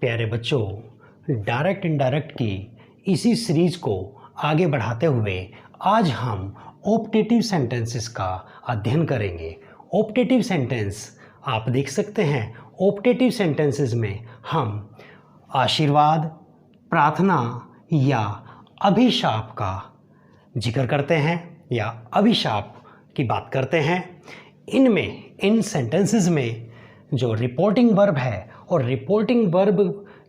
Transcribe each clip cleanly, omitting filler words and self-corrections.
प्यारे बच्चों, direct indirect की इसी सीरीज़ को आगे बढ़ाते हुए आज हम ऑप्टेटिव सेंटेंसेस का अध्ययन करेंगे। ऑप्टेटिव सेंटेंस आप देख सकते हैं। ऑप्टेटिव सेंटेंसेस में हम आशीर्वाद, प्रार्थना या अभिशाप का जिक्र करते हैं या अभिशाप की बात करते हैं। इन सेंटेंसेस में जो रिपोर्टिंग वर्ब है और रिपोर्टिंग वर्ब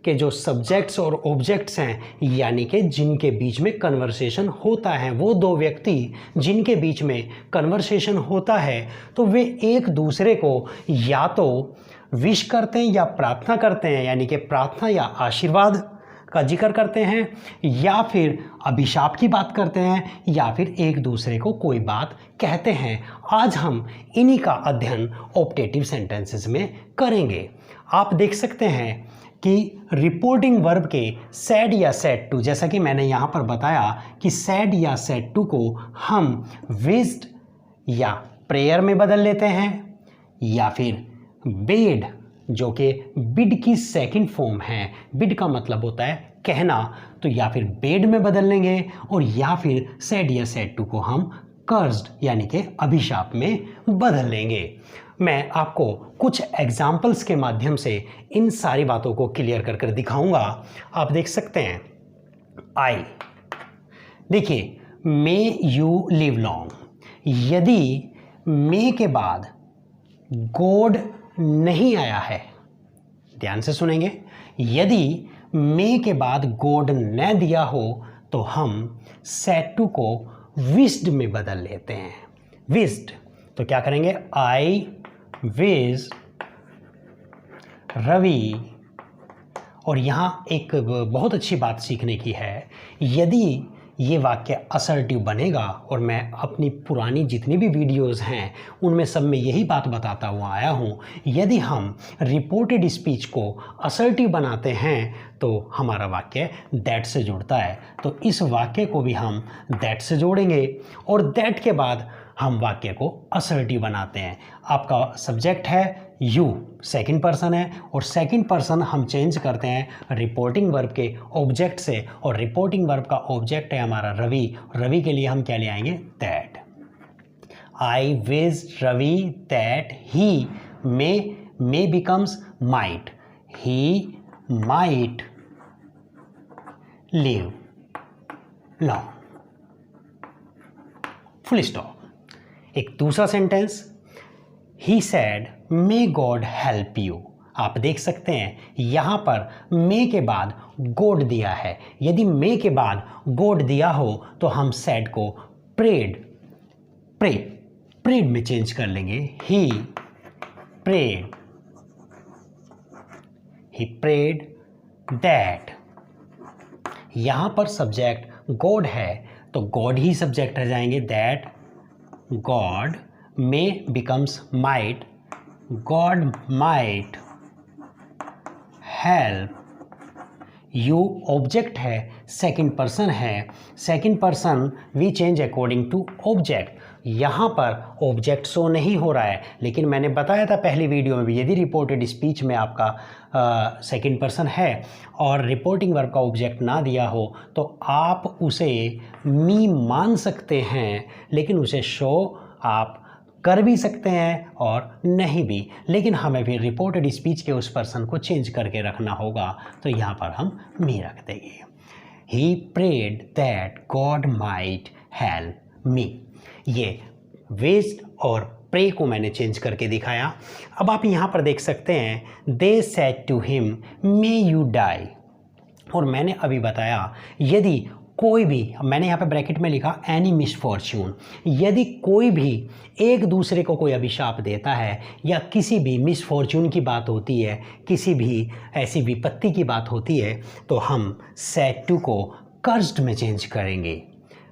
के जो सब्जेक्ट्स और ऑब्जेक्ट्स हैं, यानी कि जिनके बीच में कन्वर्सेशन होता है, वो दो व्यक्ति जिनके बीच में कन्वर्सेशन होता है, तो वे एक दूसरे को या तो विश करते हैं या प्रार्थना करते हैं, यानी कि प्रार्थना या आशीर्वाद का जिक्र करते हैं, या फिर अभिशाप की बात करते हैं, या फिर एक दूसरे को कोई बात कहते हैं। आज हम इन्हीं का अध्ययन ऑप्टेटिव सेंटेंसेस में करेंगे। आप देख सकते हैं कि रिपोर्टिंग वर्ब के सैड या सैड टू, जैसा कि मैंने यहाँ पर बताया कि सैड या सैड टू को हम विश्ड या प्रेयर में बदल लेते हैं, या फिर बेड, जो कि बिड की सेकंड फॉर्म है। बिड का मतलब होता है कहना, तो या फिर बेड में बदल लेंगे, और या फिर सैड या सैड टू को हम कर्स्ड यानी कि अभिशाप में बदल लेंगे। मैं आपको कुछ एग्जाम्पल्स के माध्यम से इन सारी बातों को क्लियर कर कर दिखाऊंगा। आप देख सकते हैं आई, देखिए मे यू लिव लॉन्ग। यदि मे के बाद गॉड नहीं आया है, ध्यान से सुनेंगे, यदि मे के बाद गॉड न दिया हो तो हम सैड टू को विश्ड में बदल लेते हैं। विश्ड, तो क्या करेंगे, आई विश रवि। और यहाँ एक बहुत अच्छी बात सीखने की है, यदि ये वाक्य असर्टिव बनेगा, और मैं अपनी पुरानी जितनी भी वीडियोस हैं उनमें सब में यही बात बताता हुआ आया हूँ, यदि हम रिपोर्टेड स्पीच को असर्टिव बनाते हैं तो हमारा वाक्य दैट से जुड़ता है। तो इस वाक्य को भी हम दैट से जोड़ेंगे, और दैट के बाद हम वाक्य को असर्टिव बनाते हैं। आपका सब्जेक्ट है यू, सेकंड पर्सन है, और सेकंड पर्सन हम चेंज करते हैं रिपोर्टिंग वर्ब के ऑब्जेक्ट से, और रिपोर्टिंग वर्ब का ऑब्जेक्ट है हमारा रवि। रवि के लिए हम क्या ले आएंगे, that. I wish Ravi that he may becomes might, he might live long, full stop. एक दूसरा sentence, he said may God help you. आप देख सकते हैं यहाँ पर मे के बाद गॉड दिया है। यदि मे के बाद गॉड दिया हो तो हम सैड को प्रेड में चेंज कर लेंगे। He prayed that. यहाँ पर सब्जेक्ट गॉड है तो गॉड ही सब्जेक्ट रह जाएंगे, that God may becomes might, God might help you। Object है, सेकंड पर्सन है, second person we change according to object. यहाँ पर ऑब्जेक्ट शो नहीं हो रहा है, लेकिन मैंने बताया था पहली वीडियो में भी, यदि रिपोर्टेड स्पीच में आपका सेकंड पर्सन है और रिपोर्टिंग वर्ब का ऑब्जेक्ट ना दिया हो तो आप उसे मी मान सकते हैं, लेकिन उसे शो आप कर भी सकते हैं और नहीं भी, लेकिन हमें भी रिपोर्टेड स्पीच के उस पर्सन को चेंज करके रखना होगा, तो यहाँ पर हम मी रख देंगे। He prayed that God might help me. ये वेस्ट और प्रे को मैंने चेंज करके दिखाया। अब आप यहाँ पर देख सकते हैं, they said to him may you die. और मैंने अभी बताया यदि कोई भी, मैंने यहाँ पे ब्रैकेट में लिखा एनी मिसफॉर्च्यून, यदि कोई भी एक दूसरे को कोई अभिशाप देता है या किसी भी मिसफॉर्च्यून की बात होती है, किसी भी ऐसी विपत्ति की बात होती है, तो हम सैड टू को कर्स्ड में चेंज करेंगे।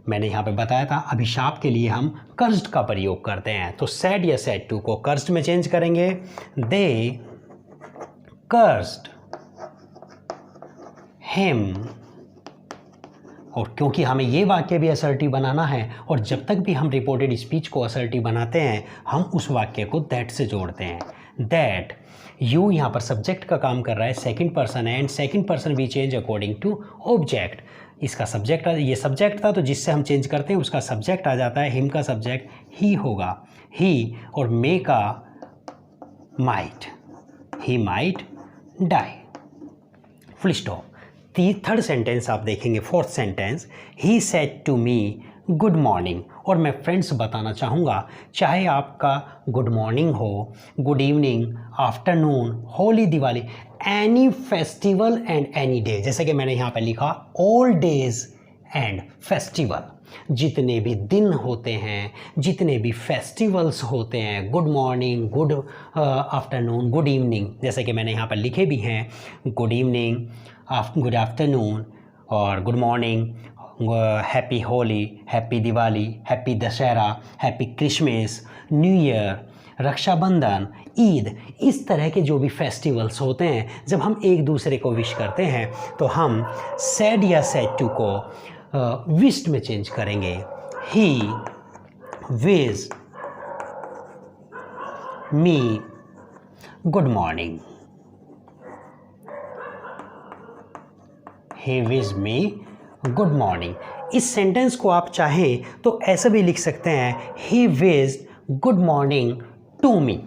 मैंने यहाँ पे बताया था अभिशाप के लिए हम कर्स्ड का प्रयोग करते हैं, तो सैड या सैड टू को कर्स्ड में चेंज करेंगे। दे कर्स्ड हिम। और क्योंकि हमें ये वाक्य भी असर्टिव बनाना है, और जब तक भी हम रिपोर्टेड स्पीच को असर्टिव बनाते हैं हम उस वाक्य को दैट से जोड़ते हैं। दैट यू यहाँ पर सब्जेक्ट का काम कर रहा है, सेकंड पर्सन है, and second person we change according to object. इसका सब्जेक्ट, ये सब्जेक्ट था तो जिससे हम चेंज करते हैं उसका सब्जेक्ट आ जाता है, हिम का सब्जेक्ट ही होगा, ही, और मे का might, he might die, full stop. Third sentence आप देखेंगे, fourth sentence, he said to me good morning. और मैं फ्रेंड्स बताना चाहूँगा, चाहे आपका गुड मॉर्निंग हो, good evening, afternoon, Holi, Diwali, any festival and any day, जैसे कि मैंने यहाँ पे लिखा ऑल डेज एंड फेस्टिवल, जितने भी दिन होते हैं, जितने भी फेस्टिवल्स होते हैं, good morning, good afternoon, good evening, जैसे कि मैंने यहाँ पर लिखे भी हैं, गुड इवनिंग, गुड आफ्टरनून और good morning, happy Holi, happy Diwali, happy Dussehra, happy Christmas, new year, Rakshabandhan, Eid, इस तरह के जो भी फेस्टिवल्स होते हैं, जब हम एक दूसरे को विश करते हैं तो हम सैड या सैड टू को विश्ड में चेंज करेंगे। He wish me good morning, he wish me good morning. इस सेंटेंस को आप चाहें तो ऐसा भी लिख सकते हैं, he wished good morning to me,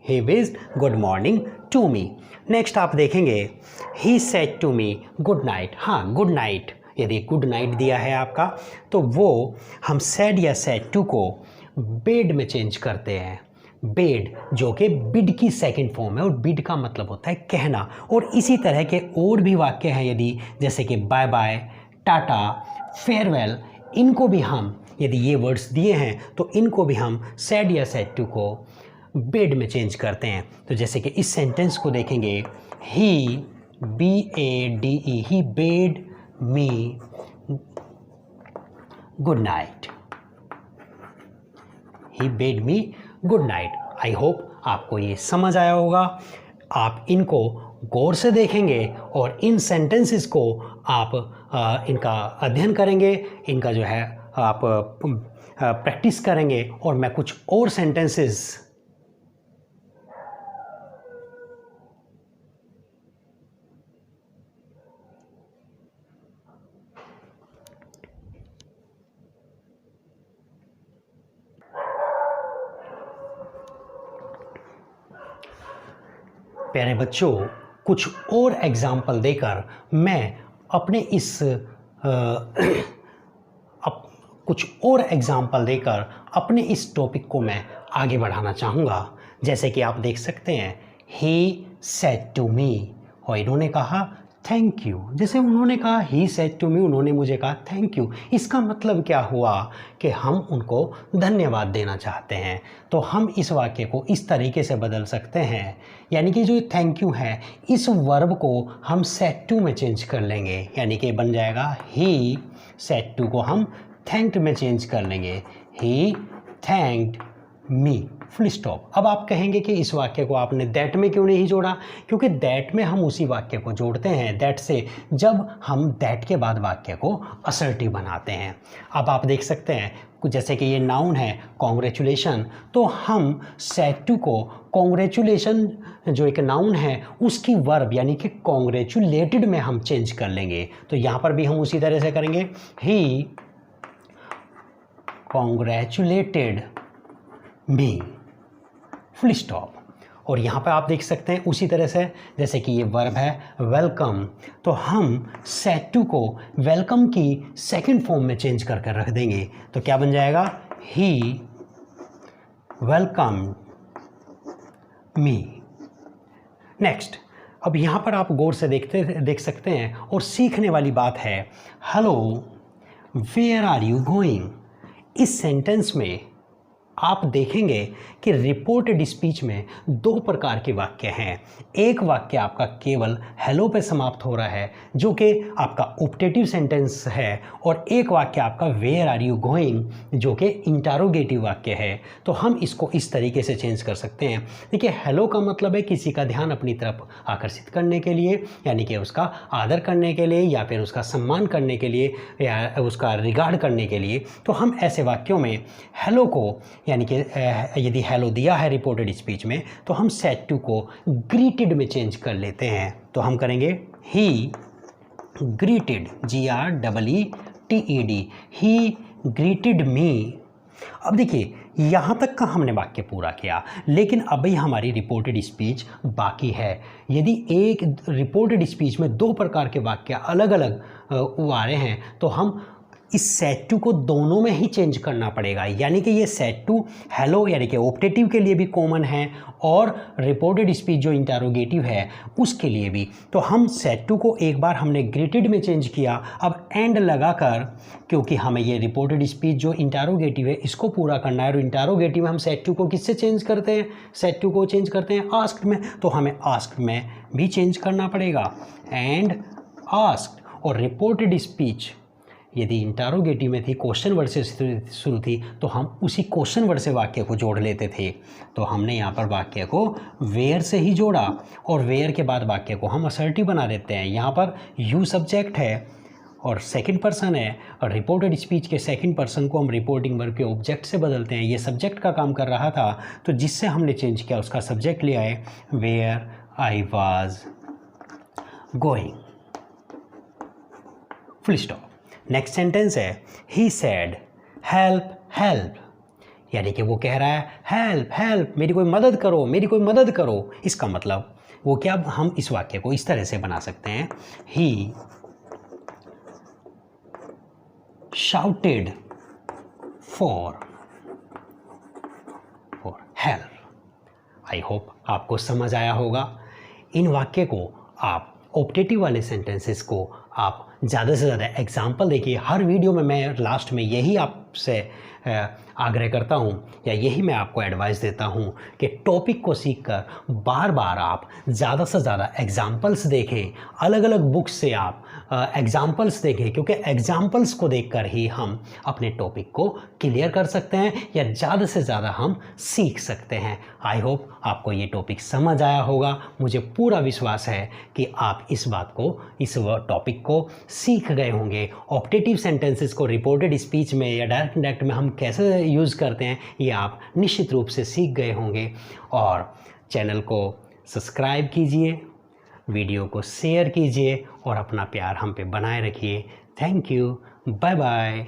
he wished good morning to me. Next आप देखेंगे, he said to me good night. हाँ, गुड नाइट, यदि गुड नाइट दिया है आपका तो वो हम सैड या सैड टू को बेड में चेंज करते हैं। बेड जो कि बिड की सेकंड फॉर्म है, और बिड का मतलब होता है कहना। और इसी तरह के और भी वाक्य हैं, यदि जैसे कि बाय बाय, टाटा, फेयरवेल, इनको भी हम, यदि ये वर्ड्स दिए हैं तो इनको भी हम सैड या सैड टू को बेड में चेंज करते हैं। तो जैसे कि इस सेंटेंस को देखेंगे, ही BADE, ही बेड मी गुड नाइट, ही बेड मी गुड नाइट। आई होप आपको ये समझ आया होगा। आप इनको गौर से देखेंगे और इन सेंटेंसेस को आप इनका अध्ययन करेंगे, इनका जो है आप प्रैक्टिस करेंगे, और मैं कुछ और सेंटेंसेस प्यारे बच्चों, कुछ और एग्जाम्पल देकर मैं अपने इस कुछ और एग्जाम्पल देकर अपने इस टॉपिक को मैं आगे बढ़ाना चाहूँगा। जैसे कि आप देख सकते हैं, ही सेड टू मी, और इन्होंने कहा थैंक यू। जैसे उन्होंने कहा ही सेड टू मी, उन्होंने मुझे कहा थैंक यू। इसका मतलब क्या हुआ कि हम उनको धन्यवाद देना चाहते हैं। तो हम इस वाक्य को इस तरीके से बदल सकते हैं, यानी कि जो थैंक यू है, इस वर्ब को हम सेड टू में चेंज कर लेंगे, यानी कि बन जाएगा ही सेड टू को हम थैंक्ड में चेंज कर लेंगे, he thanked me, full stop. अब आप कहेंगे कि इस वाक्य को आपने दैट में क्यों नहीं जोड़ा? क्योंकि दैट में हम उसी वाक्य को जोड़ते हैं दैट से, जब हम दैट के बाद वाक्य को असर्टिव बनाते हैं। अब आप देख सकते हैं, जैसे कि ये नाउन है कॉन्ग्रेचुलेशन, तो हम सेड टू को कॉन्ग्रेचुलेशन जो एक नाउन है उसकी वर्ब यानी कि कॉन्ग्रेचुलेटेड में हम चेंज कर लेंगे। तो यहाँ पर भी हम उसी तरह से करेंगे, ही कॉन्ग्रेचुलेटेड मी, फुल स्टॉप। और यहाँ पे आप देख सकते हैं उसी तरह से, जैसे कि ये वर्ब है वेलकम, तो हम सेड टू को वेलकम की सेकंड फॉर्म में चेंज कर कर रख देंगे। तो क्या बन जाएगा, ही वेलकम मी। नेक्स्ट, अब यहाँ पर आप गौर से देख सकते हैं और सीखने वाली बात है, hello where are you going. इस सेंटेंस में आप देखेंगे कि रिपोर्टेड स्पीच में दो प्रकार के वाक्य हैं। एक वाक्य आपका केवल हेलो पे समाप्त हो रहा है जो कि आपका ऑप्टेटिव सेंटेंस है, और एक वाक्य आपका वेयर आर यू गोइंग जो कि इंटरोगेटिव वाक्य है। तो हम इसको इस तरीके से चेंज कर सकते हैं। देखिए, हेलो का मतलब है किसी का ध्यान अपनी तरफ आकर्षित करने के लिए, यानी कि उसका आदर करने के लिए या फिर उसका सम्मान करने के लिए या उसका रिगार्ड करने के लिए। तो हम ऐसे वाक्यों में हेलो को यानी कि यदि हेलो दिया है रिपोर्टेड स्पीच में तो हम सेड टू को ग्रीटेड में चेंज कर लेते हैं। तो हम करेंगे ही ग्रीटेड, GREETED, ही ग्रीटेड मी। अब देखिए यहाँ तक का हमने वाक्य पूरा किया, लेकिन अभी हमारी रिपोर्टेड स्पीच बाकी है। यदि एक रिपोर्टेड स्पीच में दो प्रकार के वाक्य अलग अलग आ रहे हैं तो हम इस सेड टू को दोनों में ही चेंज करना पड़ेगा। यानी कि ये सेड टू हेलो यानी कि ऑप्टेटिव के लिए भी कॉमन है और रिपोर्टेड स्पीच जो इंटरोगेटिव है उसके लिए भी। तो हम सेड टू को एक बार हमने ग्रीटेड में चेंज किया, अब एंड लगाकर, क्योंकि हमें ये रिपोर्टेड स्पीच जो इंटरोगेटिव है इसको पूरा करना है और इंटरोगेटिव में हम सेड टू को किससे चेंज करते हैं, सेड टू को चेंज करते हैं आस्क्ड में, तो हमें आस्क्ड में भी चेंज करना पड़ेगा। एंड आस्क्ड और रिपोर्टेड स्पीच यदि इंटरोगेटिव में थी, क्वेश्चन वर्ड से शुरू थी, तो हम उसी क्वेश्चन वर्ड से वाक्य को जोड़ लेते थे। तो हमने यहाँ पर वाक्य को वेयर से ही जोड़ा और वेयर के बाद वाक्य को हम असर्टिव बना देते हैं। यहाँ पर यू सब्जेक्ट है और सेकंड पर्सन है और रिपोर्टेड स्पीच के सेकंड पर्सन को हम रिपोर्टिंग वर्ब के ऑब्जेक्ट से बदलते हैं। ये सब्जेक्ट का काम कर रहा था, तो जिससे हमने चेंज किया उसका सब्जेक्ट ले आए, where I was going, full stop. Next sentence है ही सेड हेल्प हेल्प, यानी कि वो कह रहा है हेल्प हेल्प, मेरी कोई मदद करो, मेरी कोई मदद करो। इसका मतलब वो क्या, हम इस वाक्य को इस तरह से बना सकते हैं, he shouted for help. I hope आपको समझ आया होगा। इन वाक्य को आप ऑप्टेटिव वाले सेंटेंसेस को आप ज़्यादा से ज़्यादा एग्जाम्पल देखिए। हर वीडियो में मैं लास्ट में यही आपसे आग्रह करता हूँ या यही मैं आपको एडवाइस देता हूँ कि टॉपिक को सीखकर बार बार आप ज़्यादा से ज़्यादा एग्जाम्पल्स देखें, अलग अलग बुक्स से आप एग्जाम्पल्स देखें, क्योंकि एग्जाम्पल्स को देखकर ही हम अपने टॉपिक को क्लियर कर सकते हैं या ज़्यादा से ज़्यादा हम सीख सकते हैं। आई होप आपको ये टॉपिक समझ आया होगा। मुझे पूरा विश्वास है कि आप इस बात को, इस टॉपिक को सीख गए होंगे। ऑप्टेटिव सेंटेंसेस को रिपोर्टेड स्पीच में या डायरेक्ट इंडायरेक्ट में हम कैसे यूज़ करते हैं ये आप निश्चित रूप से सीख गए होंगे। और चैनल को सब्सक्राइब कीजिए, वीडियो को शेयर कीजिए और अपना प्यार हम पे बनाए रखिए। Thank you, bye bye.